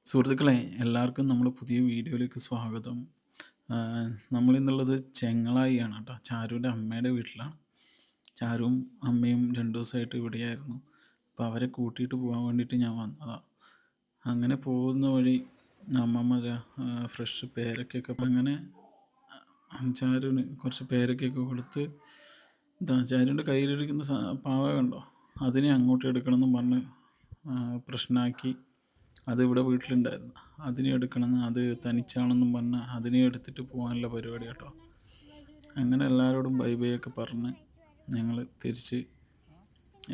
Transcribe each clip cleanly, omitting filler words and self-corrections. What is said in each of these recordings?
സുഹൃത്തുക്കളെ, എല്ലാവർക്കും നമ്മുടെ പുതിയ വീഡിയോയിലേക്ക് സ്വാഗതം. നമ്മളിന്നുള്ളത് ചെങ്ങളായിയാണ് കേട്ടോ. ചാരുവിൻ്റെ അമ്മയുടെ വീട്ടിലാണ്. ചാരുവും അമ്മയും 2 ദിവസമായിട്ട് ഇവിടെയായിരുന്നു. അപ്പോൾ അവരെ കൂട്ടിയിട്ട് പോകാൻ വേണ്ടിയിട്ട് ഞാൻ വന്നതാണ്. അങ്ങനെ പോകുന്ന വഴി അമ്മമ്മ ഫ്രഷ് പേരക്കയൊക്കെ അങ്ങനെ ചാരുവിന് കുറച്ച് പേരക്കയൊക്കെ കൊടുത്ത്, ചാരുവിൻ്റെ കയ്യിലിരിക്കുന്ന പാവ കണ്ടോ, അതിനെ അങ്ങോട്ട് എടുക്കണമെന്നും പറഞ്ഞ് പ്രശ്നമാക്കി. അതിവിടെ വീട്ടിലുണ്ടായിരുന്നു. അതിനെ എടുക്കണമെന്ന്, അത് തനിച്ചാണെന്നും പറഞ്ഞ് അതിനെ എടുത്തിട്ട് പോകാനുള്ള പരിപാടി കേട്ടോ. അങ്ങനെ എല്ലാവരോടും ബൈ ബൈ ഒക്കെ പറഞ്ഞ് ഞങ്ങൾ തിരിച്ച്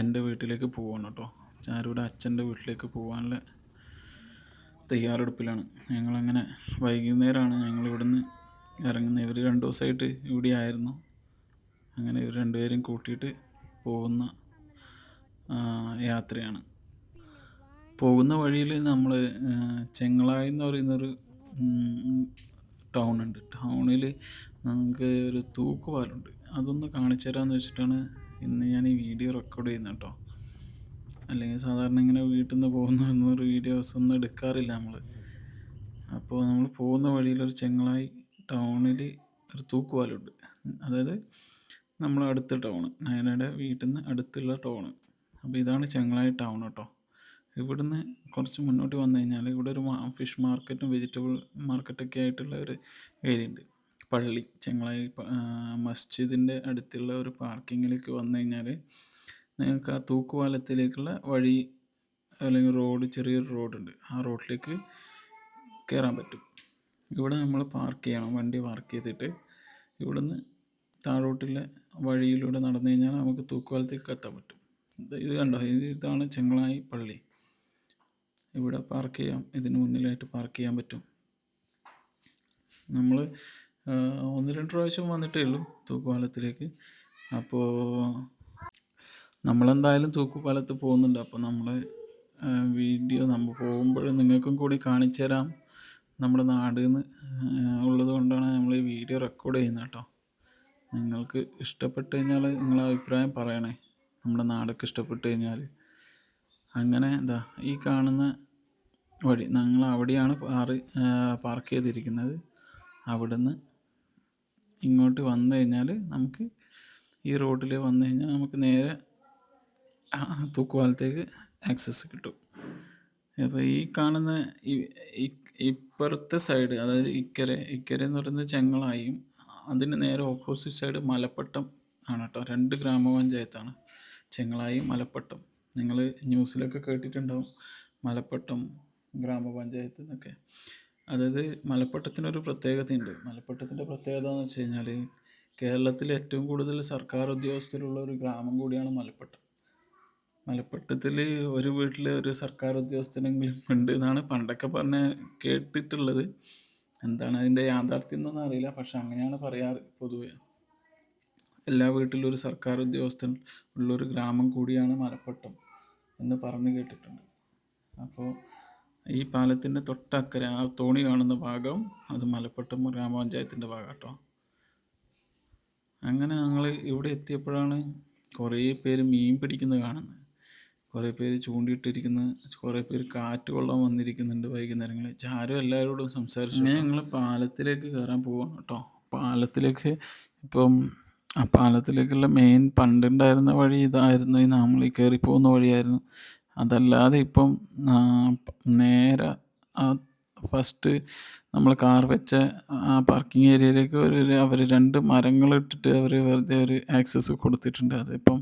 എൻ്റെ വീട്ടിലേക്ക് പോവാണ് കേട്ടോ. ചാരുവിടെ അച്ഛൻ്റെ വീട്ടിലേക്ക് പോകാനുള്ള തയ്യാറെടുപ്പിലാണ്. ഞങ്ങളങ്ങനെ വൈകുന്നേരമാണ് ഞങ്ങൾ ഇവിടുന്ന് ഇറങ്ങുന്നത്. ഇവർ 2 ദിവസമായിട്ട് ഇവിടെ ആയിരുന്നു. അങ്ങനെ ഇവർ രണ്ടുപേരും കൂട്ടിയിട്ട് പോകുന്ന യാത്രയാണ്. പോകുന്ന വഴിയിൽ നമ്മൾ ചെങ്ങളായി എന്ന് പറയുന്നൊരു ടൗൺ ഉണ്ട്. ടൗണിൽ നമുക്ക് ഒരു തൂക്കുപാലമുണ്ട്. അതൊന്ന് കാണിച്ചു തരാമെന്ന് വെച്ചിട്ടാണ് ഇന്ന് ഞാൻ ഈ വീഡിയോ റെക്കോർഡ് ചെയ്യുന്നത് കേട്ടോ. അല്ലെങ്കിൽ സാധാരണ ഇങ്ങനെ വീട്ടിൽ നിന്ന് പോകുന്ന വീഡിയോസ് ഒന്നും എടുക്കാറില്ല നമ്മൾ. അപ്പോൾ നമ്മൾ പോകുന്ന വഴിയിലൊരു ചെങ്ങളായി ടൗണിൽ ഒരു തൂക്കുപാലമുണ്ട്. അതായത് നമ്മളെ അടുത്ത ടൗൺ, നയനയുടെ വീട്ടിൽ നിന്ന് അടുത്തുള്ള ടൗൺ. അപ്പോൾ ഇതാണ് ചെങ്ങളായി ടൗൺ കേട്ടോ. ഇവിടുന്ന് കുറച്ച് മുന്നോട്ട് വന്നു കഴിഞ്ഞാൽ ഇവിടെ ഒരു ഫിഷ് മാർക്കറ്റും വെജിറ്റബിൾ മാർക്കറ്റൊക്കെ ആയിട്ടുള്ള ഒരു ഏരിയ ഉണ്ട്. പള്ളി, ചെങ്ങളായി മസ്ജിദിൻ്റെ അടുത്തുള്ള ഒരു പാർക്കിങ്ങിലേക്ക് വന്നു കഴിഞ്ഞാൽ നിങ്ങൾക്ക് ആ തൂക്കുപാലത്തിലേക്കുള്ള വഴി, അല്ലെങ്കിൽ റോഡ്, ചെറിയൊരു റോഡുണ്ട്. ആ റോഡിലേക്ക് കയറാൻ പറ്റും. ഇവിടെ നമ്മൾ പാർക്ക് ചെയ്യണം. വണ്ടി പാർക്ക് ചെയ്തിട്ട് ഇവിടുന്ന് താഴോട്ടുള്ള വഴിയിലൂടെ നടന്നു കഴിഞ്ഞാൽ നമുക്ക് തൂക്കുപാലത്തേക്ക് എത്താൻ പറ്റും. ഇത് കണ്ടോ, ഇതാണ് ചെങ്ങളായി പള്ളി. ഇവിടെ പാർക്ക് ചെയ്യാം. ഇതിന് മുന്നിലായിട്ട് പാർക്ക് ചെയ്യാൻ പറ്റും. നമ്മൾ 1-2 പ്രാവശ്യം വന്നിട്ടേ ഉള്ളൂ തൂക്കുപാലത്തിലേക്ക്. അപ്പോൾ നമ്മളെന്തായാലും തൂക്കുപാലത്ത് പോകുന്നുണ്ട്. അപ്പോൾ നമ്മൾ വീഡിയോ നമ്മൾ പോകുമ്പോൾ നിങ്ങൾക്കും കൂടി കാണിച്ചു തരാം. നമ്മുടെ നാട് ഉള്ളത് കൊണ്ടാണ് നമ്മൾ ഈ വീഡിയോ റെക്കോർഡ് ചെയ്യുന്നത് കേട്ടോ. നിങ്ങൾക്ക് ഇഷ്ടപ്പെട്ട് കഴിഞ്ഞാൽ നിങ്ങളെ അഭിപ്രായം പറയണേ. നമ്മുടെ നാടൊക്കെ ഇഷ്ടപ്പെട്ട് കഴിഞ്ഞാൽ. അങ്ങനെ എന്താ ഈ കാണുന്ന വഴി, ഞങ്ങൾ അവിടെയാണ് പാർക്ക് ചെയ്തിരിക്കുന്നത്. അവിടുന്ന് ഇങ്ങോട്ട് വന്നു കഴിഞ്ഞാൽ നമുക്ക് ഈ റോഡിൽ വന്നു കഴിഞ്ഞാൽ നമുക്ക് നേരെ തൂക്കുപാലത്തേക്ക് ആക്സസ് കിട്ടും. അപ്പോൾ ഈ കാണുന്ന ഇപ്പുറത്തെ സൈഡ്, അതായത് ഇക്കരെ എന്ന് പറയുന്നത് ചെങ്ങളായും അതിന് നേരെ ഓപ്പോസിറ്റ് സൈഡ് മലപ്പട്ടം ആണ് കേട്ടോ. 2 ഗ്രാമപഞ്ചായത്താണ്, ചെങ്ങളായി, മലപ്പട്ടം. നിങ്ങൾ ന്യൂസിലൊക്കെ കേട്ടിട്ടുണ്ടാവും, മലപ്പട്ടം ഗ്രാമപഞ്ചായത്ത് എന്നൊക്കെ. അതായത് മലപ്പട്ടത്തിനൊരു പ്രത്യേകതയുണ്ട്. മലപ്പട്ടത്തിൻ്റെ പ്രത്യേകത എന്ന് വെച്ച് കഴിഞ്ഞാൽ കേരളത്തിൽ ഏറ്റവും കൂടുതൽ സർക്കാർ ഉദ്യോഗസ്ഥരുള്ള ഒരു ഗ്രാമം കൂടിയാണ് മലപ്പട്ടം. മലപ്പട്ടത്തിൽ ഒരു വീട്ടിൽ ഒരു സർക്കാർ ഉദ്യോഗസ്ഥനെങ്കിലും ഉണ്ട് എന്നാണ് പണ്ടൊക്കെ കേട്ടിട്ടുള്ളത്. എന്താണ് അതിൻ്റെ യാഥാർത്ഥ്യം എന്നൊന്നും അറിയില്ല, പക്ഷെ അങ്ങനെയാണ് പറയാറ് പൊതുവെ. എല്ലാ വീട്ടിലും ഒരു സർക്കാർ ഉദ്യോഗസ്ഥൻ ഉള്ളൊരു ഗ്രാമം കൂടിയാണ് മലപ്പട്ടം എന്ന് പറഞ്ഞു കേട്ടിട്ടുണ്ട്. അപ്പോൾ ഈ പാലത്തിൻ്റെ തൊട്ടക്കരെ ആ തോണി കാണുന്ന ഭാഗം അത് മലപ്പട്ടം ഗ്രാമപഞ്ചായത്തിൻ്റെ ഭാഗം കേട്ടോ. അങ്ങനെ ഞങ്ങൾ ഇവിടെ എത്തിയപ്പോഴാണ് കുറേ പേര് മീൻ പിടിക്കുന്നത് കാണുന്നത്. കുറേ പേര് ചൂണ്ടിയിട്ടിരിക്കുന്നത്, കുറേ പേര് കാറ്റ് കൊള്ളാൻ വന്നിരിക്കുന്നുണ്ട് വൈകുന്നേരങ്ങളിൽ. ചാരും എല്ലാവരോടും സംസാരിച്ചു. അങ്ങനെ ഞങ്ങൾ പാലത്തിലേക്ക് കയറാൻ പോവാണ് കേട്ടോ. പാലത്തിലേക്ക് ഇപ്പം ആ പാലത്തിലേക്കുള്ള മെയിൻ പണ്ടുണ്ടായിരുന്ന വഴി ഇതായിരുന്നു, ഈ നമ്മൾ ഈ കയറിപ്പോകുന്ന വഴിയായിരുന്നു. അതല്ലാതെ ഇപ്പം നേരെ ഫസ്റ്റ് നമ്മൾ കാർ വെച്ച ആ പാർക്കിംഗ് ഏരിയയിലേക്ക് അവർ 2 മരങ്ങളിട്ടിട്ട് അവർ വെറുതെ ഒരു ആക്സസ് കൊടുത്തിട്ടുണ്ട്. അതിപ്പം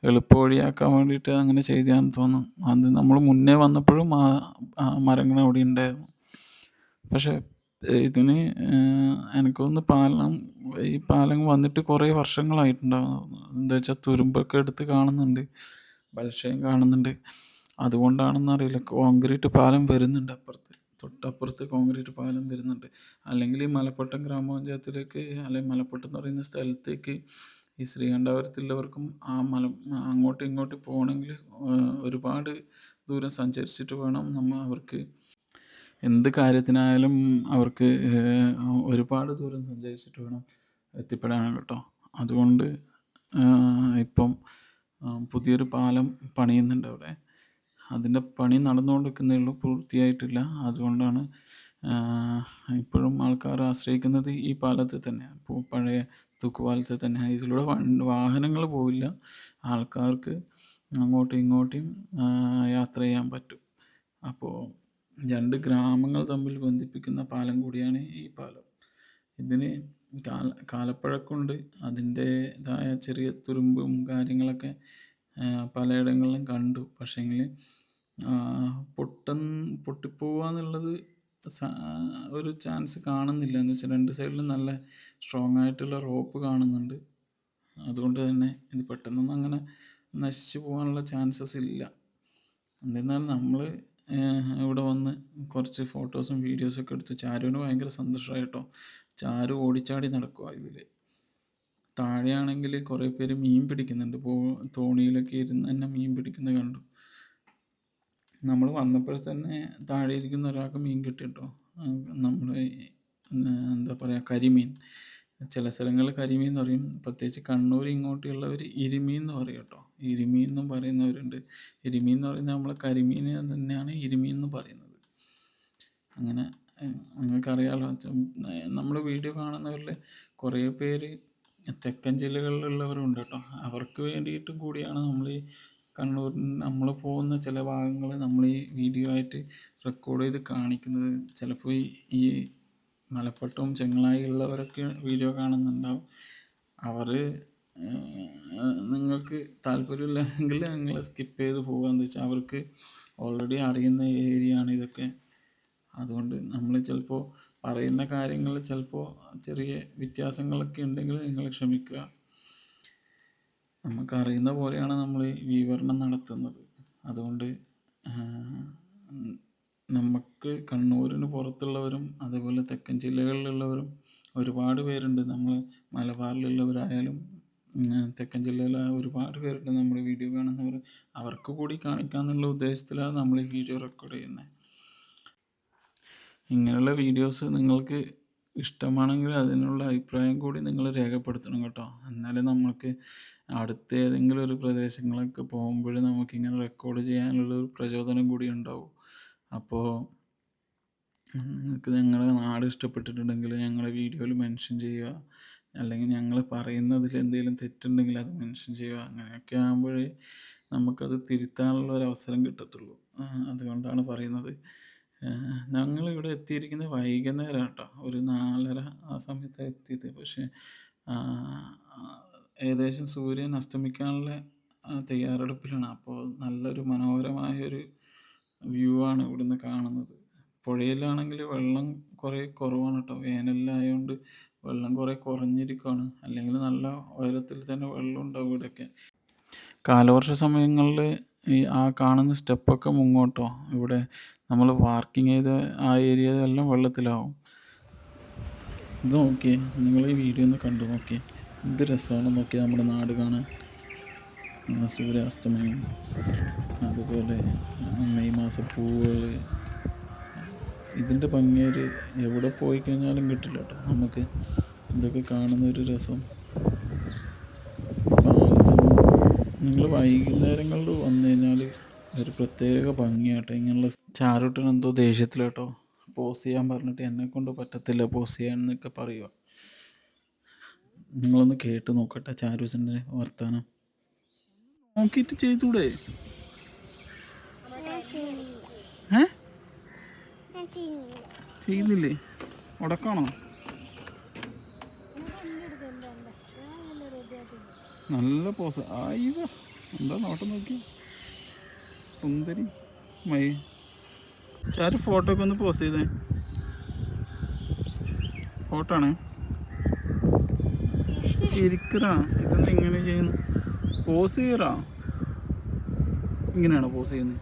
എളുപ്പവഴിയാക്കാൻ വേണ്ടിയിട്ട് അങ്ങനെ ചെയ്തതാണെന്ന് തോന്നുന്നു. അത് നമ്മൾ മുന്നേ വന്നപ്പോഴും ആ മരങ്ങൾ അവിടെ ഉണ്ടായിരുന്നു. പക്ഷേ ഇതിന് എനിക്ക് തോന്നുന്നു ഈ പാലം വന്നിട്ട് കുറേ വർഷങ്ങളായിട്ടുണ്ടാകും. എന്താ വെച്ചാൽ തുരുമ്പൊക്കെ എടുത്ത് കാണുന്നുണ്ട്, ബലക്ഷയം കാണുന്നുണ്ട്. അതുകൊണ്ടാണെന്നറിയില്ല കോൺക്രീറ്റ് പാലം വരുന്നുണ്ട് അപ്പുറത്ത്, തൊട്ടപ്പുറത്ത് കോൺക്രീറ്റ് പാലം വരുന്നുണ്ട്. അല്ലെങ്കിൽ ഈ മലപ്പട്ടം ഗ്രാമപഞ്ചായത്തിലേക്ക്, അല്ലെങ്കിൽ മലപ്പട്ടം എന്ന് പറയുന്ന സ്ഥലത്തേക്ക് ഈ ശ്രീകണ്ഠാപുരത്തുള്ളവർക്കും അങ്ങോട്ടും ഇങ്ങോട്ടും പോകണമെങ്കിൽ ഒരുപാട് ദൂരം സഞ്ചരിച്ചിട്ട് വേണം അവർക്ക് എന്ത് കാര്യത്തിനായാലും. അവർക്ക് ഒരുപാട് ദൂരം സഞ്ചരിച്ചിട്ട് വേണം എത്തിപ്പെടാൻ കേട്ടോ. അതുകൊണ്ട് ഇപ്പം പുതിയൊരു പാലം പണിയുന്നുണ്ട് അവിടെ. അതിൻ്റെ പണി നടന്നുകൊണ്ടിരിക്കുന്നേ ഉള്ളൂ, പൂർത്തിയായിട്ടില്ല. അതുകൊണ്ടാണ് ഇപ്പോഴും ആൾക്കാർ ആശ്രയിക്കുന്നത് ഈ പാലത്തിൽ തന്നെയാണ്. പഴയ തൂക്കുപാലത്തിൽ തന്നെ. ഇതിലൂടെ വാഹനങ്ങൾ പോവില്ല. ആൾക്കാർക്ക് അങ്ങോട്ടും ഇങ്ങോട്ടും യാത്ര ചെയ്യാൻ പറ്റും. അപ്പോൾ 2 ഗ്രാമങ്ങൾ തമ്മിൽ ബന്ധിപ്പിക്കുന്ന പാലം കൂടിയാണ് ഈ പാലം. ഇതിന് കാലപ്പഴക്കമുണ്ട്. അതിൻ്റേതായ ചെറിയ തുരുമ്പും കാര്യങ്ങളൊക്കെ പലയിടങ്ങളിലും കണ്ടു. പക്ഷേങ്കിൽ പൊട്ടിപ്പോവാന്നുള്ളത് ഒരു ചാൻസ് കാണുന്നില്ല. എന്ന് വെച്ചാൽ 2 സൈഡിലും നല്ല സ്ട്രോങ് ആയിട്ടുള്ള റോപ്പ് കാണുന്നുണ്ട്. അതുകൊണ്ട് തന്നെ ഇത് പെട്ടെന്നൊന്നും അങ്ങനെ നശിച്ചു പോകാനുള്ള ചാൻസസ് ഇല്ല. എന്നിരുന്നാലും നമ്മൾ ഇവിടെ വന്ന് കുറച്ച് ഫോട്ടോസും വീഡിയോസൊക്കെ എടുത്തു. ചാരുവിന് ഭയങ്കര സന്തോഷമായി കേട്ടോ. ചാരു ഓടിച്ചാടി നടക്കുക ഇതിൽ. താഴെയാണെങ്കിൽ കുറേ പേര് മീൻ പിടിക്കുന്നുണ്ട്. തോണിയിലൊക്കെ ഇരുന്ന് തന്നെ മീൻ പിടിക്കുന്നത് കണ്ടു. നമ്മൾ വന്നപ്പോൾ തന്നെ താഴെ ഇരിക്കുന്ന ഒരാൾക്ക് മീൻ കിട്ടി കേട്ടോ. നമ്മൾ എന്താ പറയുക, കരിമീൻ. ചില സ്ഥലങ്ങളിൽ കരിമീൻ എന്ന് പറയും. പ്രത്യേകിച്ച് കണ്ണൂർ ഇങ്ങോട്ടുള്ളവർ ഇരുമീൻ എന്ന് പറയും കേട്ടോ. ഇരുമീൻ എന്നും പറയുന്നവരുണ്ട്. ഇരുമീൻ എന്ന് പറയുന്നത് നമ്മൾ കരിമീൻ തന്നെയാണ് ഇരുമീൻ എന്ന് പറയുന്നത്. അങ്ങനെ നിങ്ങൾക്കറിയാലോ, നമ്മൾ വീഡിയോ കാണുന്നവരിൽ കുറേ പേര് തെക്കൻ ജില്ലകളിലുള്ളവരുണ്ട് കേട്ടോ. അവർക്ക് വേണ്ടിയിട്ടും കൂടിയാണ് നമ്മൾ ഈ കണ്ണൂർ നമ്മൾ പോകുന്ന ചില ഭാഗങ്ങൾ നമ്മൾ ഈ വീഡിയോ ആയിട്ട് റെക്കോർഡ് ചെയ്ത് കാണിക്കുന്നത്. ചിലപ്പോൾ ഈ മലപ്പുറത്തും ചെങ്ങളായി ഉള്ളവരൊക്കെ വീഡിയോ കാണുന്നുണ്ടാവും. അവർ നിങ്ങൾക്ക് താല്പര്യമില്ലെങ്കിൽ നിങ്ങൾ സ്കിപ്പ് ചെയ്ത് പോകുകയെന്ന് വെച്ചാൽ അവർക്ക് ഓൾറെഡി അറിയുന്ന ഏരിയ ആണ് ഇതൊക്കെ. അതുകൊണ്ട് നമ്മൾ ചിലപ്പോൾ പറയുന്ന കാര്യങ്ങൾ ചിലപ്പോൾ ചെറിയ വ്യത്യാസങ്ങളൊക്കെ ഉണ്ടെങ്കിൽ നിങ്ങൾ ക്ഷമിക്കുക. നമുക്കറിയുന്ന പോലെയാണ് നമ്മൾ വിവരണം നടത്തുന്നത്. അതുകൊണ്ട് നമുക്ക് കണ്ണൂരിന് പുറത്തുള്ളവരും അതേപോലെ തെക്കൻ ജില്ലകളിലുള്ളവരും ഒരുപാട് പേരുണ്ട്. നമ്മൾ മലബാറിലുള്ളവരായാലും തെക്കൻ ജില്ലയിലെ ഒരുപാട് പേരുണ്ട് നമ്മൾ വീഡിയോ കാണുന്നവർ. അവർക്ക് കൂടി കാണിക്കാമെന്നുള്ള ഉദ്ദേശത്തിലാണ് നമ്മൾ ഈ വീഡിയോ റെക്കോർഡ് ചെയ്യുന്നത്. ഇങ്ങനെയുള്ള വീഡിയോസ് നിങ്ങൾക്ക് ഇഷ്ടമാണെങ്കിൽ അതിനുള്ള അഭിപ്രായം കൂടി നിങ്ങൾ രേഖപ്പെടുത്തണം കേട്ടോ. എന്നാലേ നമുക്ക് അടുത്ത ഏതെങ്കിലും ഒരു പ്രദേശങ്ങളൊക്കെ പോകുമ്പോൾ നമുക്കിങ്ങനെ റെക്കോർഡ് ചെയ്യാനുള്ളൊരു പ്രചോദനം കൂടി ഉണ്ടാവും. അപ്പോൾ നിങ്ങൾക്ക് ഞങ്ങളുടെ നാട് ഇഷ്ടപ്പെട്ടിട്ടുണ്ടെങ്കിൽ ഞങ്ങളുടെ വീഡിയോയിൽ മെൻഷൻ ചെയ്യുക. അല്ലെങ്കിൽ ഞങ്ങൾ പറയുന്നതിൽ എന്തെങ്കിലും തെറ്റുണ്ടെങ്കിൽ അത് മെൻഷൻ ചെയ്യുക. അങ്ങനെയൊക്കെ ആകുമ്പോഴേ നമുക്കത് തിരുത്താനുള്ള ഒരു അവസരം കിട്ടത്തുള്ളൂ. അതുകൊണ്ടാണ് പറയുന്നത്. ഞങ്ങളിവിടെ എത്തിയിരിക്കുന്നത് വൈകുന്നേരം കേട്ടോ. ഒരു 4:30 ആ സമയത്താണ് എത്തിയത്. പക്ഷേ ഏകദേശം സൂര്യൻ അസ്തമിക്കാനുള്ള തയ്യാറെടുപ്പിലാണ്. അപ്പോൾ നല്ലൊരു മനോഹരമായൊരു വ്യൂ ആണ് ഇവിടുന്ന് കാണുന്നത്. പുഴയിലാണെങ്കിൽ വെള്ളം കുറേ കുറവാണ് കേട്ടോ. വേനലിലായതുകൊണ്ട് വെള്ളം കുറേ കുറഞ്ഞിരിക്കുകയാണ്. അല്ലെങ്കിൽ നല്ല ഉയരത്തിൽ തന്നെ വെള്ളം ഉണ്ടാവും ഇവിടെയൊക്കെ. കാലവർഷ സമയങ്ങളിൽ ഈ കാണുന്ന സ്റ്റെപ്പൊക്കെ മുങ്ങും കേട്ടോ. ഇവിടെ നമ്മൾ പാർക്കിംഗ് ചെയ്ത ആ ഏരിയ എല്ലാം വെള്ളത്തിലാവും. ഇത് നോക്കിയേ, നിങ്ങൾ ഈ വീഡിയോ ഒന്ന് കണ്ടു നോക്കിയേ, എന്ത് രസമാണ് നോക്കിയാൽ നമ്മുടെ നാട് കാണാൻ. സൂര്യാസ്തമയം, അതുപോലെ മെയ് മാസ പൂവുകൾ. ഇതിൻ്റെ ഭംഗിയൊരു എവിടെ പോയി കഴിഞ്ഞാലും കിട്ടില്ല കേട്ടോ നമുക്ക്. ഇതൊക്കെ കാണുന്നൊരു രസം. നിങ്ങൾ വൈകുന്നേരങ്ങളിൽ വന്നു കഴിഞ്ഞാൽ ഒരു പ്രത്യേക ഭംഗിയാട്ടോ. ഇങ്ങനെയുള്ള ചാരുട്ടൻ എന്തോ ദേഷ്യത്തിലാട്ടോ. പോസ് ചെയ്യാൻ പറഞ്ഞിട്ട് എന്നെക്കൊണ്ട് പറ്റത്തില്ല പോസ് ചെയ്യാൻ എന്നൊക്കെ പറയുക. നിങ്ങളൊന്ന് കേട്ട് നോക്കട്ടെ ചാരൂസിൻ്റെ വർത്താനം. നോക്കിയിട്ട് ചെയ്തൂടെ? ചെയ്യുന്നില്ലേ? ഉടക്കാണോ? നല്ല പോസ്. അയ്യോ, എന്താ നോട്ടം നോക്കി, സുന്ദരി മൈ. ചാരു ഫോട്ടോ ഒക്കെ ഒന്ന് പോസ് ചെയ്തേ. ഫോട്ടോ ആണ്. ശരിക്കറാ, ഇതെന്താ ഇങ്ങനെ ചെയ്യുന്നു? പോസ് ചെയ്യറാ. ഇങ്ങനെയാണോ പോസ് ചെയ്യുന്നത്?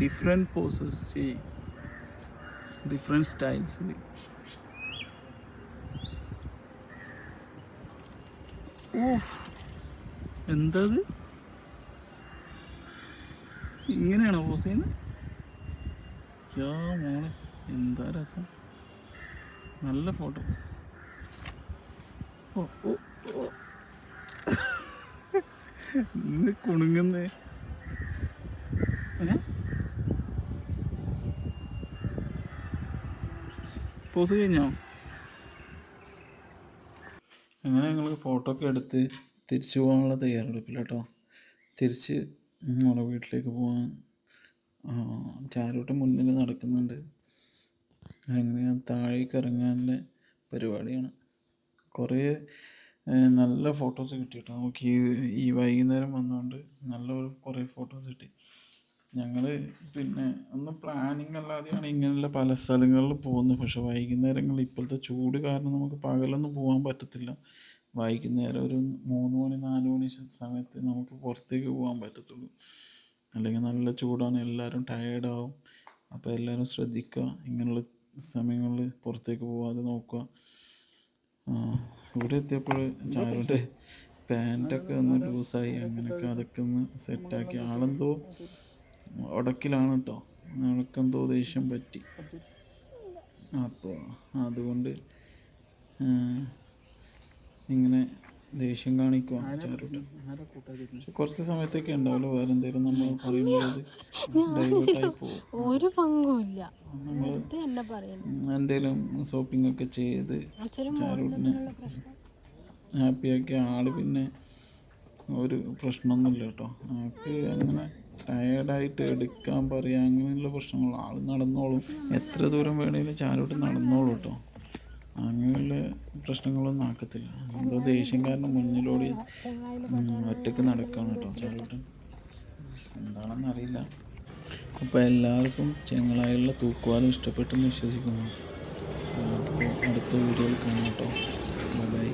ഡിഫറെൻറ്റ് പോസസ് ചെയ്യും, ഡിഫറെൻറ്റ് സ്റ്റൈൽസിൽ. ഓഹ്, എന്തത്? ഇങ്ങനെയാണോ പോസ് ചെയ്യുന്നത്? യാ മോളെ, എന്താ രസം. നല്ല ഫോട്ടോ. ഓ ഓ ഓ, ഇന്ന് കുണുങ്ങുന്നേ. പോസ് കഴിഞ്ഞോ? അങ്ങനെ ഞങ്ങൾ ഫോട്ടോ ഒക്കെ എടുത്ത് തിരിച്ചു പോകാനുള്ള തയ്യാറെടുപ്പില്ല കേട്ടോ. തിരിച്ച് നമ്മുടെ വീട്ടിലേക്ക് പോകാൻ ചാരൂട്ട് മുന്നിൽ നടക്കുന്നുണ്ട്. അങ്ങനെ താഴേക്ക് ഇറങ്ങാനുള്ള പരിപാടിയാണ്. കുറേ നല്ല ഫോട്ടോസ് കിട്ടി കേട്ടോ. നമുക്ക് ഈ വൈകുന്നേരം വന്നുകൊണ്ട് നല്ല കുറേ ഫോട്ടോസ് കിട്ടി. ഞങ്ങൾ പിന്നെ ഒന്നും പ്ലാനിങ് അല്ലാതെയാണ് ഇങ്ങനെയുള്ള പല സ്ഥലങ്ങളിൽ പോകുന്നത്. പക്ഷെ വൈകുന്നേരങ്ങളിൽ ഇപ്പോഴത്തെ ചൂട് കാരണം നമുക്ക് പകലൊന്നും പോകാൻ പറ്റത്തില്ല. വൈകുന്നേരം ഒരു 3 മണി 4 മണി സമയത്ത് നമുക്ക് പുറത്തേക്ക് പോകാൻ പറ്റത്തുള്ളൂ. അല്ലെങ്കിൽ നല്ല ചൂടാണ്, എല്ലാവരും ടയേർഡാവും. അപ്പോൾ എല്ലാവരും ശ്രദ്ധിക്കുക, ഇങ്ങനെയുള്ള സമയങ്ങളിൽ പുറത്തേക്ക് പോകാതെ നോക്കുക. ഇവിടെ എത്തിയപ്പോൾ ചാരുവിൻ്റെ പാൻറ്റൊക്കെ ഒന്ന് ലൂസായി, അങ്ങനെയൊക്കെ അതൊക്കെ ഒന്ന് സെറ്റാക്കി. ആളെന്തോ ഉടക്കിലാണ് കേട്ടോ. ആൾക്കെന്തോ ദേഷ്യം പറ്റി. അപ്പോൾ അതുകൊണ്ട് ഇങ്ങനെ ദേഷ്യം കാണിക്കുക ചാരുട്ട്. കുറച്ച് സമയത്തൊക്കെ ഉണ്ടാവില്ല, വേറെ എന്തെങ്കിലും നമ്മൾ പറയുമ്പോൾ അത് ഡൈവേർട്ടായി പോകും. ഒരു പങ്കുമില്ല. നമ്മൾ എന്തെങ്കിലും ഷോപ്പിംഗ് ഒക്കെ ചെയ്ത് ചാരുട്ടിനെ ഹാപ്പിയാക്കിയ ആൾ പിന്നെ ഒരു പ്രശ്നമൊന്നുമില്ല കേട്ടോ. ആൾക്ക് അങ്ങനെ ടയേർഡായിട്ട് എടുക്കാൻ പറയുക അങ്ങനെയുള്ള പ്രശ്നങ്ങൾ. ആൾ നടന്നോളും, എത്ര ദൂരം വേണമെങ്കിലും ചാരോട്ട് നടന്നോളൂ കേട്ടോ. അങ്ങനെയുള്ള പ്രശ്നങ്ങളൊന്നും ആക്കത്തില്ല. എന്തോ ദേഷ്യം കാരണം മുന്നിലൂടെ ഒറ്റയ്ക്ക് നടക്കുകയാണ് കേട്ടോ ചാരോട്ട്. എന്താണെന്നറിയില്ല. അപ്പോൾ എല്ലാവർക്കും ചെങ്ങളായുള്ള തൂക്കുവാലം ഇഷ്ടപ്പെട്ടെന്ന് വിശ്വസിക്കുന്നു. അപ്പോൾ അടുത്ത വീഡിയോയിൽ കാണാം കേട്ടോ. ബൈ.